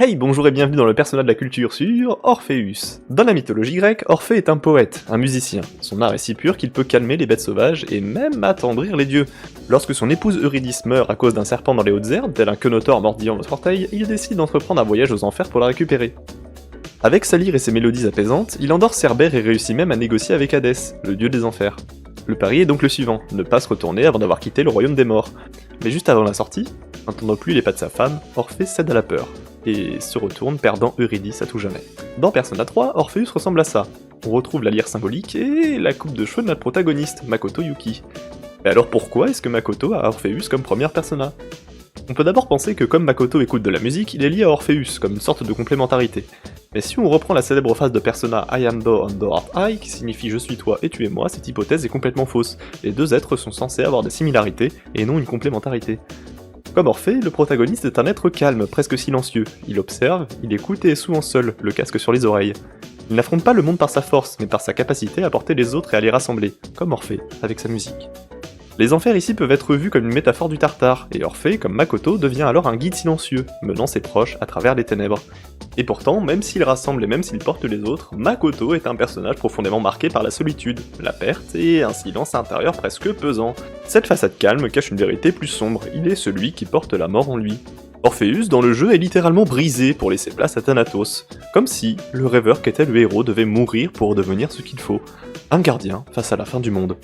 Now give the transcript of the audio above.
Hey, bonjour et bienvenue dans le personnage de la culture sur Orpheus. Dans la mythologie grecque, Orphée est un poète, un musicien. Son art est si pur qu'il peut calmer les bêtes sauvages et même attendrir les dieux. Lorsque son épouse Eurydice meurt à cause d'un serpent dans les hautes herbes, tel un quenotor mordillant votre orteil, il décide d'entreprendre un voyage aux enfers pour la récupérer. Avec sa lyre et ses mélodies apaisantes, il endort Cerbère et réussit même à négocier avec Hadès, le dieu des enfers. Le pari est donc le suivant, ne pas se retourner avant d'avoir quitté le royaume des morts. Mais juste avant la sortie, n'entendant plus les pas de sa femme, Orphée cède à la peur, et se retourne perdant Eurydice à tout jamais. Dans Persona 3, Orpheus ressemble à ça. On retrouve la lyre symbolique et la coupe de cheveux de notre protagoniste, Makoto Yuki. Mais alors pourquoi est-ce que Makoto a Orpheus comme première persona? On peut d'abord penser que comme Makoto écoute de la musique, il est lié à Orpheus, comme une sorte de complémentarité. Mais si on reprend la célèbre phrase de Persona I am thou and thou art I, qui signifie je suis toi et tu es moi, cette hypothèse est complètement fausse. Les deux êtres sont censés avoir des similarités, et non une complémentarité. Comme Orphée, le protagoniste est un être calme, presque silencieux. Il observe, il écoute et est souvent seul, le casque sur les oreilles. Il n'affronte pas le monde par sa force, mais par sa capacité à porter les autres et à les rassembler, comme Orphée, avec sa musique. Les enfers ici peuvent être vus comme une métaphore du Tartare, et Orphée, comme Makoto, devient alors un guide silencieux, menant ses proches à travers les ténèbres. Et pourtant, même s'il rassemble et même s'il porte les autres, Makoto est un personnage profondément marqué par la solitude, la perte et un silence intérieur presque pesant. Cette façade calme cache une vérité plus sombre, il est celui qui porte la mort en lui. Orpheus, dans le jeu, est littéralement brisé pour laisser place à Thanatos, comme si le rêveur qu'était le héros devait mourir pour devenir ce qu'il faut, un gardien face à la fin du monde.